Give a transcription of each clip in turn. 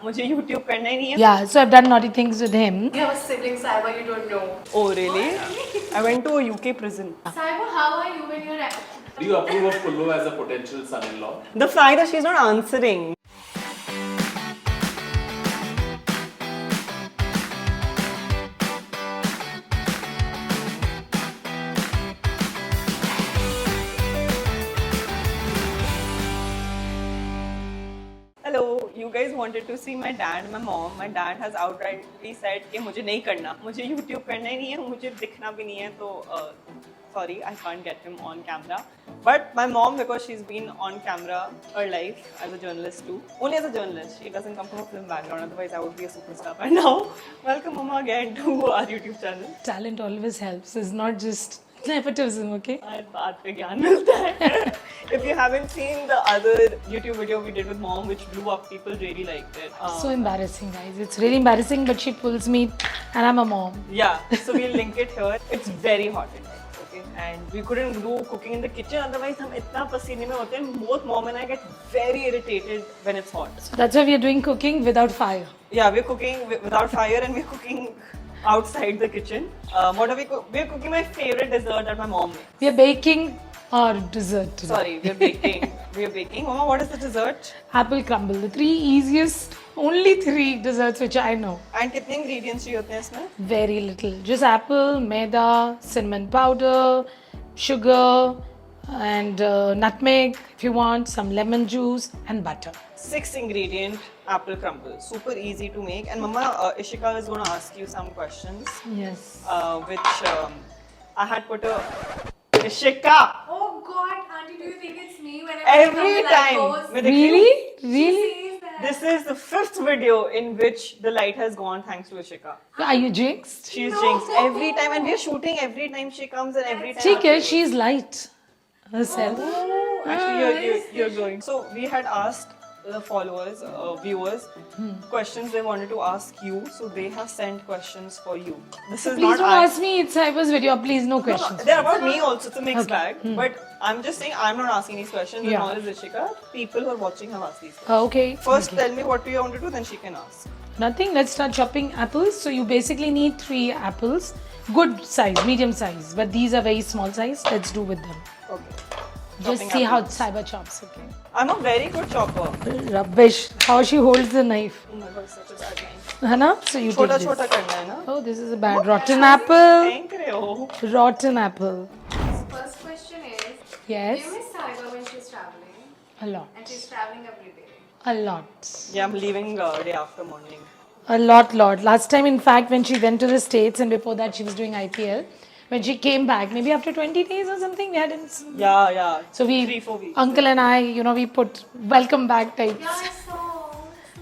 मुझे YouTube करना ही नहीं है. Yeah, so I've done naughty things with him. You have a sibling, Saiba, you don't know. Oh really? I went to a UK prison. Saiba, how are you when you're at... Do you approve of Kullu as a potential son-in-law? The fact that she's not answering. Hello, you guys wanted to see my dad and my mom. My dad has outrightly said कि मुझे नहीं करना, मुझे YouTube करना ही नहीं है, मुझे दिखना भी नहीं है, तो sorry, I can't get him on camera. But my mom, because she's been on camera her life as a journalist too, only as a journalist. She doesn't come from a film background, otherwise I would be a superstar by now. Welcome, Mama, again to our YouTube channel. Talent always helps. It's not just nepotism, okay? हर बात पे ज्ञान मिलता है. If you haven't seen the other YouTube video we did with mom, which blew up, people really liked it. So embarrassing, guys. It's really embarrassing, but she pulls me, and I'm a mom. Yeah, so we'll link it here. It's very hot in here, okay? And we couldn't do cooking in the kitchen, otherwise हम इतना पसीने में होते हैं. Both mom and I get very irritated when it's hot. So that's why we are doing cooking without fire. Yeah, we're cooking without fire and we're cooking outside the kitchen. What are we We're cooking my favorite dessert that my mom makes. We are baking our dessert today. Sorry, we're baking. We're baking. Mama, what is the dessert? Apple crumble. The three easiest, only three desserts which I know. And कितने ingredients चाहिए होते हैं इसमें? Very little. Just apple, maida, cinnamon powder, sugar, and nutmeg if you want, some lemon juice, and butter. 6 ingredient apple crumble. Super easy to make. And Mama, Ishika is going to ask you some questions, Yes. which I had put a Ishika Oh God, Auntie, do you think it's me whenever every I come time. with like With the Really? cue. Really? says that. This is the 5th video in which the light has gone thanks to Ishika. Are you jinxed? She's No. jinxed every time, and we're shooting every time she comes, and every time. ठीक है, she's light herself. Actually, you're going. So we had asked the followers, viewers, questions they wanted to ask you. So they have sent questions for you. This is Please not don't I- ask me. It's Cyber's video. Please, no No, questions. they're about me also. It's a mixed bag. But I'm just saying I'm not asking these questions. Yeah. And all is Rishika. People who are watching have asked these questions. Okay. First, tell me what do you want to do, then she can ask. Nothing. Let's start chopping apples. So you basically need 3 apples, good size, medium size. But these are very small size. Let's do with them. Okay. Just Chopping see how apples. Cyber chops. Okay. I'm a very good chopper. Rubbish. How she holds the knife. Oh my god, such a bad knife. है ना? So you छोटा take छोटा this. करना है ना? Oh, this is a bad rotten apple. फेंक रहे हो? Rotten apple. First question is, do Yes. you miss Saiba when she's traveling? A lot. And she's traveling every day. A lot. Yeah, I'm leaving day after morning. A lot. Last time, in fact, when she went to the States and before that she was doing IPL, when she came back, maybe after 20 days or something, we hadn't. Yeah. So we, 3-4 weeks. uncle and I, we put welcome back types. Yeah, I saw.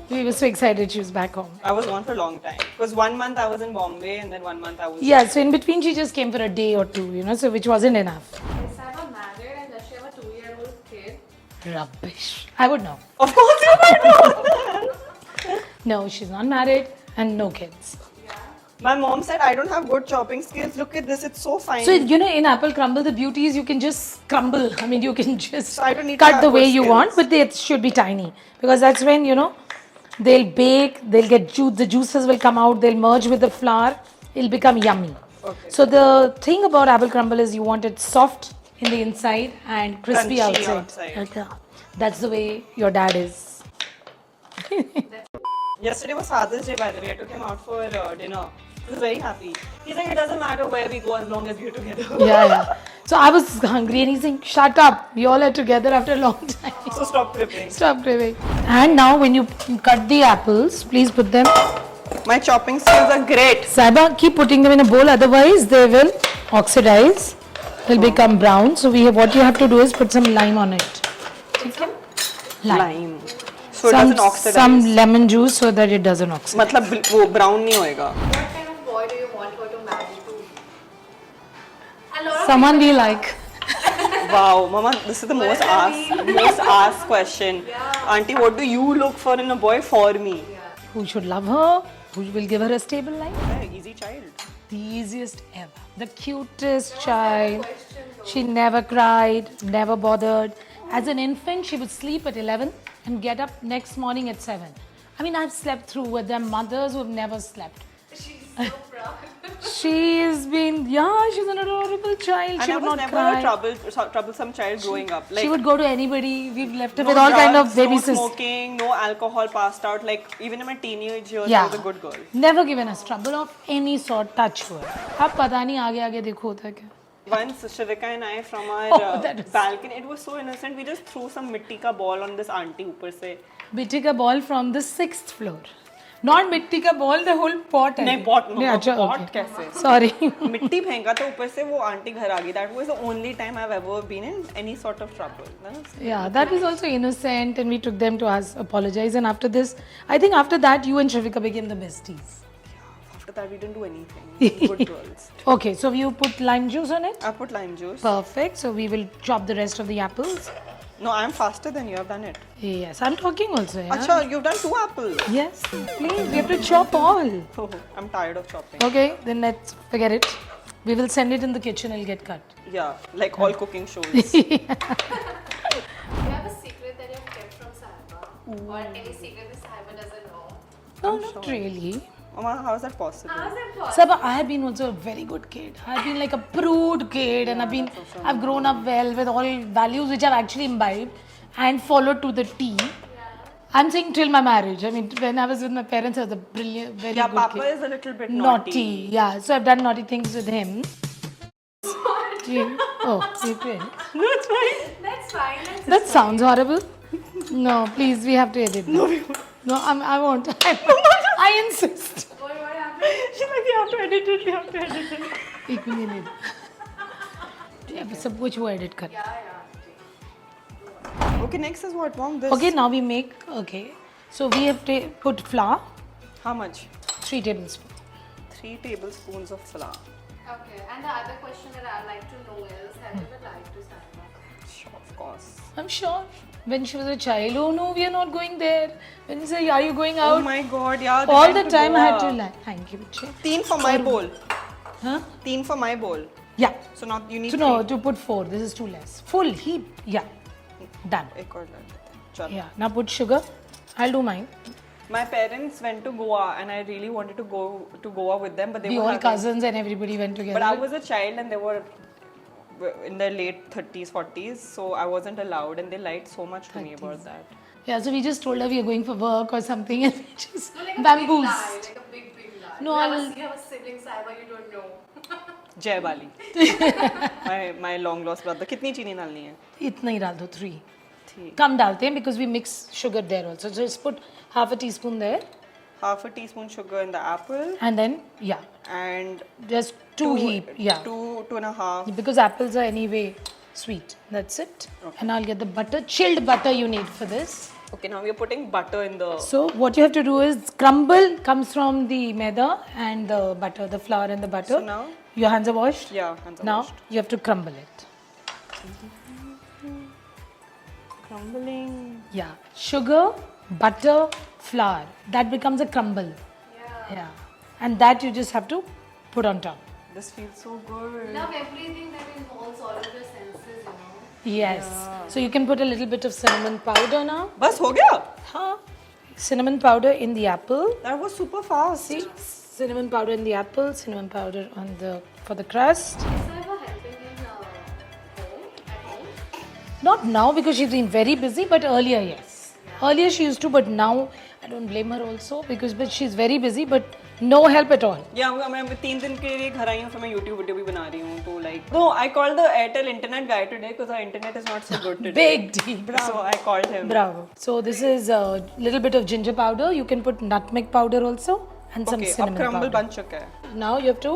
We were so excited she was back home. I was gone for a long time. Because 1 month I was in Bombay and then 1 month I was. Yeah, so in between she just came for a day or two, so which wasn't enough. Is Saiba married and does she have a 2-year-old kid? Rubbish. I would know. Of course you might know. No, she's not married and no kids. My mom said I don't have good chopping skills. Look at this, it's so fine. So, in apple crumble, the beauty is you can just crumble. I mean, you can just So I don't need to cut have the way good you skills. want, but they should be tiny. Because that's when, they'll bake, they'll get juice, the juices will come out, they'll merge with the flour, it'll become yummy. Okay. So, the thing about apple crumble is you want it soft in the inside and crispy Crunchy outside. outside. That's the way your dad is. Yesterday was Father's Day, by the way. I took him out for dinner. He was very happy. He's like, it doesn't matter where we go as long as we're together. Yeah. So, I was hungry and he's saying, shut up, we all are together after a long time. So stop crippling. Stop craving. And now when you cut the apples, please put them. My chopping skills are great. Saiba, keep putting them in a bowl, otherwise they will oxidize. They'll become brown. So what you have to do is put some lime on it. Okay? Lime. So it doesn't oxidize. Some lemon juice so that it doesn't oxidize. मतलब वो brown नहीं होएगा. What kind of boy do you want her to marry to? A lot of Someone we like. Wow, Mama, this is the most asked question. Auntie, what do you look for in a boy for me? Who should love her, who will give her a stable life. Yeah, easy child. The easiest ever. The cutest child. She never cried, never bothered. As an infant, she would sleep at 11 and get up next morning at 7. I mean, I've slept through with them mothers who have never slept. She's so proud. She's been, yeah, she's an adorable child. And She I would was not never cry. a troublesome child growing up. Like, She would go to anybody. We've left her no with all kind of drugs, baby no sisters. smoking, no alcohol passed out. Like, even in my teenage years, I Yeah. was a good girl. Never given us trouble of any sort. Touch wood. अब पता नहीं आगे आगे देखो होता है क्या. Once Shivika and I from our Oh, that is- balcony, it was so innocent. We just threw some mitti ka ball on this auntie ऊपर से. मिट्टी का ball from the 6th floor. Not मिट्टी का ball, the whole pot. नहीं pot, नहीं, अच्छा, pot okay. कैसे? Sorry. मिट्टी फेंका तो ऊपर से वो आंटी घर आ गई. That was the only time I've ever been in any sort of trouble. Yeah, that was also innocent, and we took them to us apologize. And after this, I think after that, you and Shavika became the besties. After that, we didn't do anything. Good girls. Okay, so you put lime juice on it. I put lime juice. Perfect. So we will chop the rest of the apples. No, I'm faster than you. I've done it. Yes, I'm talking also. Yeah? Acha, you've done 2 apples. Yes, please. We have to chop all. Oh, I'm tired of chopping. Okay, then let's forget it. We will send it in the kitchen. It'll get cut. Yeah, like all cooking shows. Do you have a secret that you've kept from Sahiba? Or any secret that Sahiba doesn't know? No, not really. Mama, how is that possible? How is that possible? Sabah, I have been also a very good kid. I've been like a prude kid, and I've grown up well with all values which I've actually imbibed and followed to the T. I'm saying till my marriage. I mean, when I was with my parents, I was a brilliant, very Yeah, good Papa kid. is a little bit Naughty. Yeah. So I've done naughty things with him. Oh, you did. That's fine. That's fine. That sounds horrible. No, please, we have to edit. No, I won't. I insist. What happened? She's like, you have to edit it, you have to edit it. एक minute सब कुछ वो edit कर. Yeah. Okay, next is what, Mom? This. Okay, now we make. Okay, so we have to put flour, How much? 3 tablespoons. 3 tablespoons of flour. Okay. And the other question that I'd like to know is, have you ever lied to Sahiba? Sure, of course. I'm sure. When she was a child, oh no, we are not going there. When you say, are you going Oh out? my god, yeah. they All went the to time I had to Goa. lie. Thank you, Bichi. 3 for my bowl. Huh? 3 for my bowl. Yeah. So now you need So no, to put 4. This is too less. Full heap. Yeah. Done. एक और डाल देते हैं. चलो. Yeah. Now put sugar. I'll do mine. My parents went to Goa and I really wanted to go to Goa with them, but they The were whole having- cousins and everybody went together. But I was a child and they were in their late 30s, 40s, so I wasn't allowed and they lied so much to me about that. Yeah, so we just told her we are going for work or something and we just No, like a bamboos. big lie. Like a big lie. No, you I'll- have a sibling Sahiba you don't know. Jai Bali. my long lost brother. कितनी चीनी डालनी है? इतना ही डाल दो 3. ठीक. कम डालते हैं because we mix sugar there also. So just put half a teaspoon there Half a teaspoon sugar in the apple and then yeah, and just 2 heap. Yeah. 2.5. Because apples are anyway sweet. That's it. And I'll get the butter. Chilled butter you need for this. Okay, now we are putting butter in the. So what you have to do is crumble comes from the maida and the butter, the flour and the butter. So now? Your hands are washed? Yeah, hands are Now washed. you have to crumble it. Crumbling. Yeah. Sugar, butter, flour. That becomes a crumble. Yeah. And that you just have to put on top. This feels so good. Love everything that involves all of your senses, you know. Yes. So you can put a little bit of cinnamon powder now. बस हो गया? Huh? Cinnamon powder in the apple. That was super fast. See? Cinnamon powder in the apple, cinnamon powder on the for the crust. Is Sahiba helping in home? At home? Not now because she's been very busy, but earlier, yes. Earlier she used to, but now I don't blame her also because but she's very busy, but no help at all. या मैं 3 दिन के लिए घर आई हूँ फिर मैं YouTube video भी बना रही हूँ तो like no I called the Airtel internet guy today because our internet is not so good today. Big deal. Bravo. So I called him. Bravo. So this is a little bit of ginger powder. You can put nutmeg powder also and some Okay, अब cinnamon crumble powder. बन चुका है. Now you have to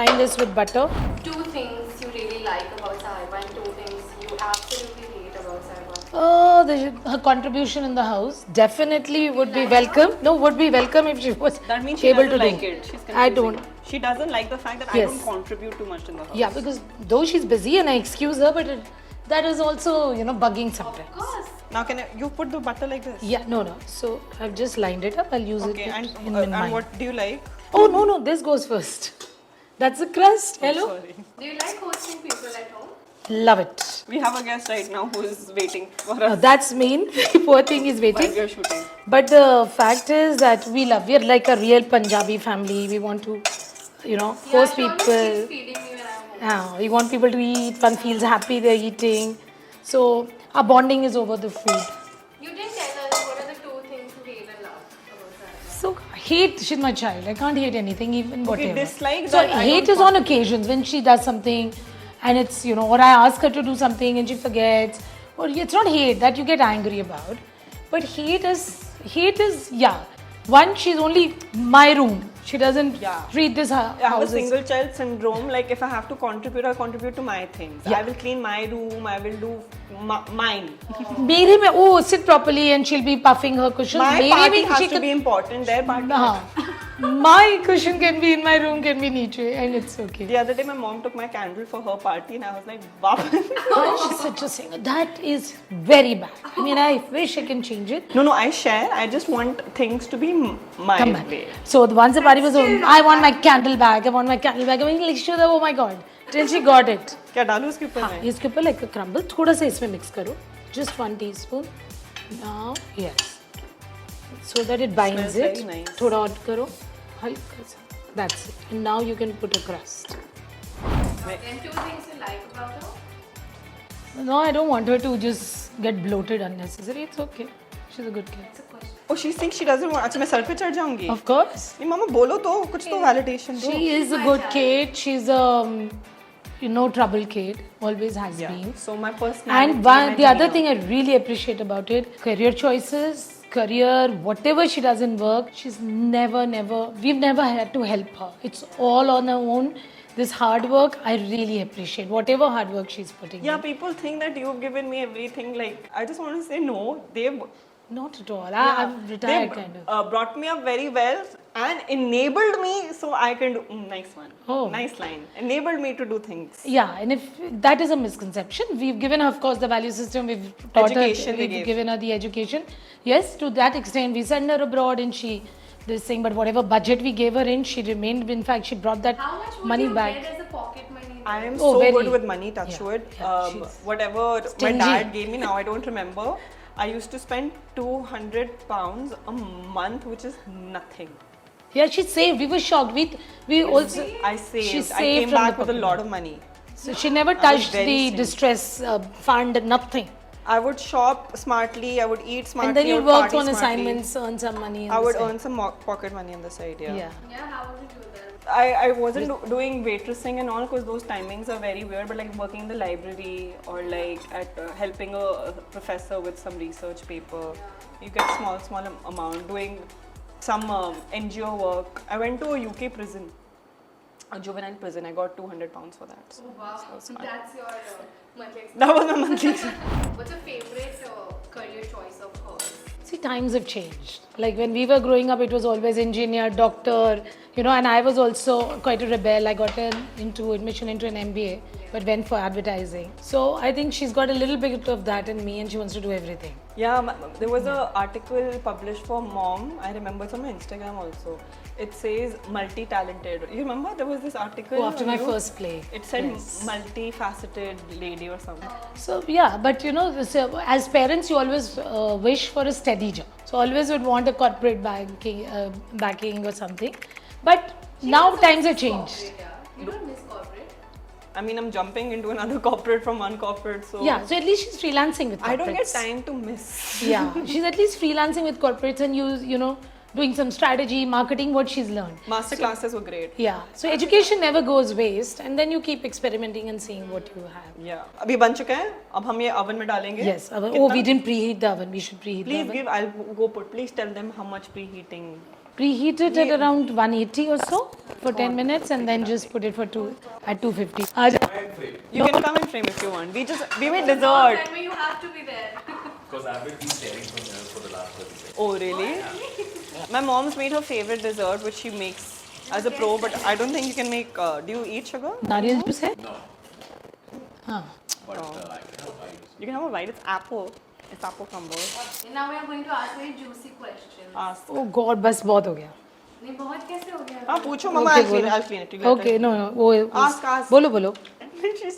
line this with butter. 2 things you really like about Sahiba and 2 things you absolutely hate about Sahiba. Oh, her contribution in the house definitely would be welcome. No, would be welcome if she was That means she able doesn't to like do. it. She's confusing. I don't. She doesn't like the fact that I Yes. don't contribute too much in the house. Yeah, because though she's busy and I excuse her, but that is also, bugging sometimes. Of course. Now can you put the butter like this? Yeah, no. So I've just lined it up. I'll use Okay, it and in mine. what do you like? Oh, no. This goes first. That's the crust. Hello? Sorry. Do you like hosting people at home? Love it. We have a guest right now who is waiting for us That's mean. Poor thing is while waiting. we are shooting. But the fact is that we're like a real Punjabi family. We want to, force she always people. keeps feeding me when I'm home. We want people to eat. One feels happy they're eating. So our bonding is over the food. You didn't tell us what are the 2 things you hate and love about Sarah. So hate, she's my child. I can't hate anything, even whatever. dislike so that I hate don't is on occasions when she does something, and it's or I ask her to do something and she forgets, or it's not hate that you get angry about, but hate is one, she's only my room. She doesn't Yeah. treat this I have a house as- single child syndrome. Like if I have to contribute, I contribute to my things. Yeah. I will clean my room. I will do mine. मेरे में sit properly and she'll be puffing her cushions. My मेरे party में has she to could- be important. Their party. हाँ. My cushion can be in my room, can be niche, and it's okay. The other day, my mom took my candle for her party, and I was like, "Wow." Oh, she's such a singer. That is very bad. I mean, I wish I can change it. No, I share. I just want things to be my Come back. way. So once the party was over, I want my candle back. I want my candle back. I mean, like, sure, oh my god. Till she got it. क्या डालूं उसके ऊपर हाँ, मैं? इसके ऊपर like a crumble. थोड़ा सा इसमें mix करो. Just 1 teaspoon. Now, yes. So that it binds Smells it. very nice. थोड़ा और करो. हल्का सा. That's it. And now you can put a crust. And 2 things you like about her? No, I don't want her to just get bloated unnecessarily. It's okay. She's a good kid. It's a question. Oh, she thinks she doesn't want. अच्छा मैं sir पे चढ़ जाऊंगी. Of course. नहीं मामा बोलो तो कुछ तो validation दो. She is a good kid. She's a trouble kid. Always has Yeah. been. So my personality. And my the other demeanor. thing I really appreciate about it, career choices, whatever she does in work, we've never had to help her. It's all on her own. This hard work, I really appreciate. Whatever hard work she's putting Yeah, in. people think that you've given me everything. Like I just want to say no. They've Not at all. I'm retired they kind of. brought me up very well and enabled me so I can do. Nice one. Oh. Nice line. Enabled me to do things. Yeah, and if that is a misconception, we've given her, of course, the value system. We've taught Education her, we we've gave. given her the education. Yes, to that extent, we send her abroad, and this thing. But whatever budget we gave her in, she remained. In fact, she brought that How much would money you back. get as a pocket money? I am Oh, so very. good with money, touch Yeah, wood. yeah, she's Whatever stingy. my dad gave me, now I don't remember. I used to spend £200 a month, which is nothing. Yeah, she saved. We were shocked. We also. I saved. She I saved came from back the with a pocket lot money. of money. So she never was touched very the stingy. distress fund. Nothing. I would shop smartly. I would eat smartly. And then I you would worked party on smartly. assignments, earn some money. I on would the side. earn some pocket money on the side. Yeah. Yeah. Yeah, how would you do that? I wasn't doing waitressing and all because those timings are very weird. But like working in the library or like at helping a professor with some research paper, you get small amount. Doing some NGO work. I went to a UK prison, a juvenile prison. I got £200 for that. So Oh, wow. that was fun. That's your monthly expense. That was my monthly. What's your favorite career choice of hers? See, times have changed. Like when we were growing up, it was always engineer, doctor, and I was also quite a rebel. I got admission into an MBA, but went for advertising. So I think she's got a little bit of that in me, and she wants to do everything. Yeah, there was an article published for Mom. I remember it's on my Instagram also. It says multi-talented. You remember there was this article? Oh, after on my you? first play. It said Yes. multifaceted lady or something. So yeah, but as parents, you always wish for a steady job. So always would want a corporate backing or something. But now times have changed. Corporate, yeah. You don't miss corporate? I mean, I'm jumping into another corporate from one corporate, so Yeah, so at least she's freelancing with corporates. I don't get time to miss. Yeah, she's at least freelancing with corporates and doing some strategy, marketing, what she's learned. Master classes were great. Yeah, so education never goes waste, and then you keep experimenting and seeing what you have. Yeah. अभी बन चुका है. अब हम ये oven में डालेंगे. Yes, we didn't preheat the oven. We should preheat Please the oven. I'll go put. Please tell them how much preheating. Preheat it at around 180 or so for 10 minutes, and then just put it at 250. You can come and frame if you want. We made dessert. That way you have to be there. Because I've been staring from here for the last 30 seconds. Oh really? My mom's made her favorite dessert, which she makes as a pro, but I don't think you can make. Do you eat sugar? Nariyal juice hai? No, Haan. but I can have I You can have a bite. It's apple. It's apple crumble. And now we are going to ask very juicy questions. Ask. Oh God, बस बहुत हो गया. नहीं बहुत कैसे हो गया? हाँ पूछो मम्मा. Okay, I'll clean बोलो. it. I'll clean it. You get Okay, it. no. Ask. बोलो.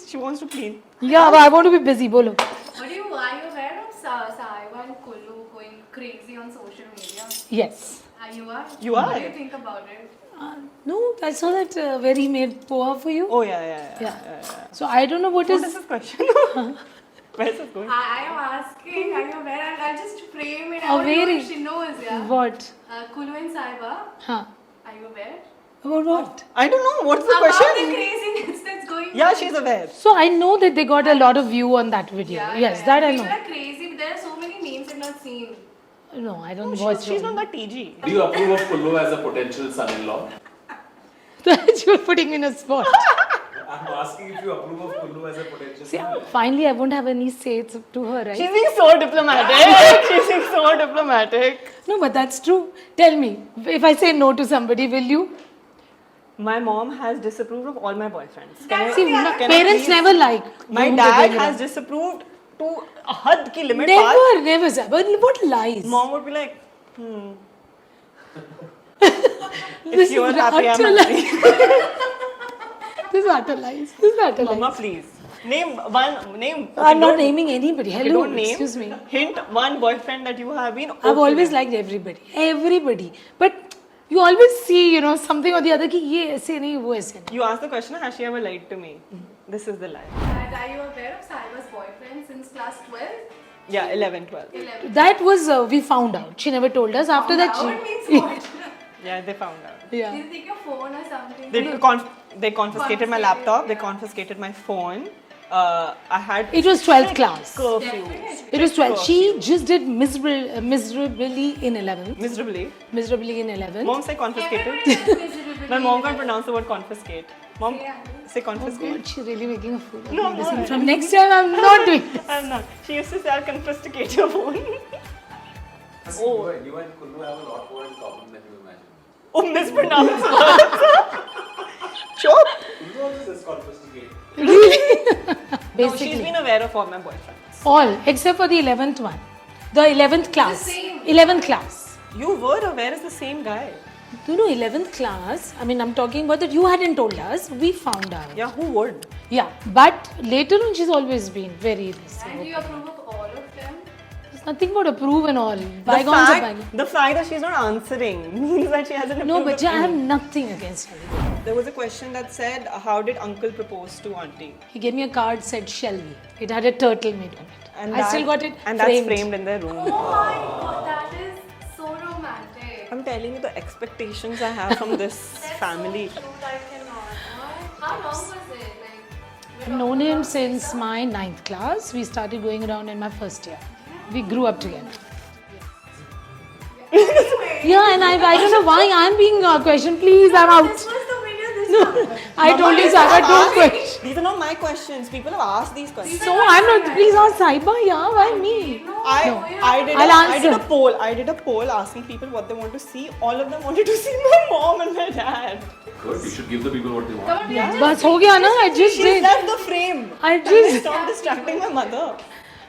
She wants to clean. Yeah, but I want to be busy. Bolo. But are you aware of Saiba and Kullu going crazy on social media? Yes. You are? You What are? do you think about it? No, I saw that where he made poha for you. Oh yeah. Yeah. So I don't know what What is. is this question? Where's it going? I am asking, are you aware? I'll just frame it. I Oh, want to know very. if she knows, yeah. What? Kullu and Saiba, Huh? are you aware? About what? I don't know. What's the About the question? craziness that's going Yeah, on. she's aware. So I know that they got a lot of view on that video. Yeah, Yes, yeah. that I People know. are crazy, but there are so many memes I've not seen. No, I don't Oh, watch. she's not that TG. Do you approve of Kullu as a potential son-in-law? that. You're putting me in a spot. I'm asking if you approve of Kullu as a potential See, son-in-law. finally, I won't have any say to her, right? She's being so diplomatic. She's being so diplomatic. No, but that's true. Tell me, if I say no to somebody, will you? My mom has disapproved of all my boyfriends. See, can I parents please- never like. My whom they dad bring has around. disapproved to a had ki limit pass. Never, sir. But what lies? Mom would be like, This if you are is happy, I'm utter happy. This is utter lies. This is utter Mama, lies. please. Name one name. I'm not don't- naming anybody. okay, Hello, don't name. excuse me. Hint one boyfriend that you have been. I've okay always with. liked everybody. But you always see, something or the other कि ये ऐसे नहीं वो ऐसे नहीं. You asked the question, has she ever lied to me? This is the lie. And are you aware of Saiba's boyfriend since class 12? Yeah, 11, 12. 11. That was we found out. She never told us. After that, Now it means what? Yeah, they found out. yeah. Did you take your phone or something? They confiscated my laptop. They confiscated my phone. I had. It was 12th class. Curfew. It was 12. She just did miserably in 11th. Miserably. Miserably in 11th. Mom said confiscated. My mom can't pronounce the word confiscate. Mom, say Oh confiscate. God, she's really making a fool of No, me. no, Listen, no. from next time, I'm not doing this. I'm not. She used to say, I'll confiscate your phone. Oh. You and Kullu have a lot more in common than you imagine. Oh, mispronounced words. Chop. Kullu also says confiscate. No, she's Basically, been aware of all my boyfriends. all except for the 11th one. The 11th class. same. 11th class. You were aware as the same guy. You know, 11th class, I mean, I'm talking about that you hadn't told us, we found out. Yeah, who would? Yeah, but later on, she's always been very this. And do you approve of all of them? There's nothing but approve and all. The Bygones are fact, bygones. the fact that she's not answering means that she hasn't No, approved but of I have any. nothing against her. There was a question that said, how did uncle propose to auntie? He gave me a card, said Shelby. It had a turtle made on it. And I still got it and framed. that's framed in their room. Oh my god, that is so romantic. I'm telling you the expectations I have from this family. So cute, I cannot. How long was it? Like, I've known him since my 9th class. We started going around in my first year. We grew up together. Yeah, and I don't know why I'm being questioned. Please, I'm out. This was the video this I told you, Saga, don't question. These are not my questions. People have asked these questions. So I'm not. Please ask Saiba. Yeah, why me? I did I'll a answer. poll. I did a poll asking people what they want to see. All of them wanted to see my mom and my dad. Good, you should give the people what they want. Come on, Bas ho gaya na. I just She did. left the frame. I just Stop distracting my mother.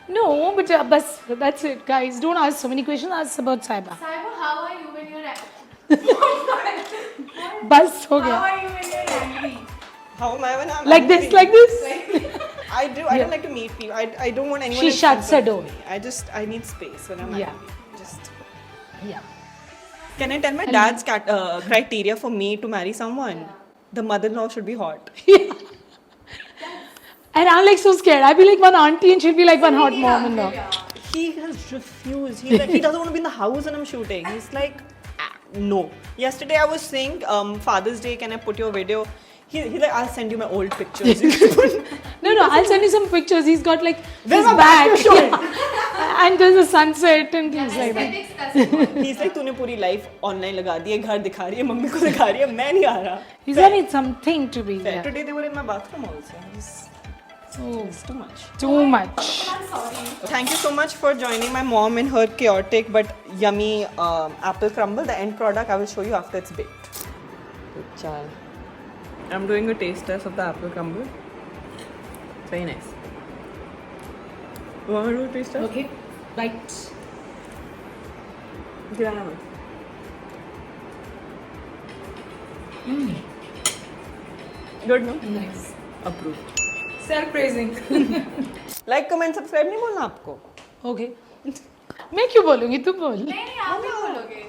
no, but bas that's it, guys. Don't ask so many questions. Ask about Saiba. Saiba, how are you when you're angry? Bas ho How gaya. are you when you're angry? How am I when I'm Like angry? this, like this. I don't like to meet people. I don't want anyone. She in shuts front her of door. me. I need space when I'm Yeah. angry. Just. Yeah. Can I tell my dad's criteria for me to marry someone? The mother-in-law should be hot. And I'm like so scared. I'll be like one auntie and she'll be like one hot mom-in-law. He has refused. He's like, he doesn't want to be in the house when I'm shooting. He's like, no. Yesterday I was saying, Father's Day, can I put your video? He's like, I'll send you my old pictures. You can put- No, I'll send you some pictures. He's got like There's his a back back. to show. Yeah. And there's a sunset and things like that. Aesthetics, that's important. He's like, तूने पूरी life online लगा दी है, घर दिखा रही है, mummy को दिखा रही है, मैं नहीं आ रहा. He's Fair. got something to be Fair. there. Today they were in my bathroom also. It's too much. Too much. I'm sorry. Thank you so much for joining my mom in her chaotic but yummy apple crumble. The end product I will show you after it's baked. Chal. I'm doing a taste test of the apple crumble. It's very nice. You want to do a taste test? Okay. Right. Yeah. Good, no? Nice. Approved. Self praising. Like comment subscribe नहीं बोलना आपको. Okay. मैं क्यों बोलूँगी तुम बोल. नहीं आप भी बोलोगे.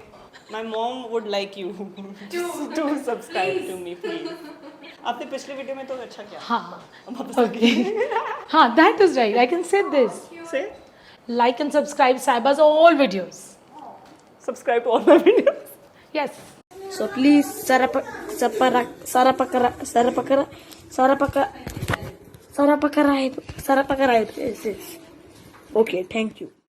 My mom would like you to subscribe to me, please. आपने पिछले वीडियो में तो अच्छा किया. हाँ. Okay. हाँ, that is right. I can say this. Say Like and subscribe Saiba's all videos. subscribe to all my videos. Yes. So please Sarapakara. Yes. Okay, thank you.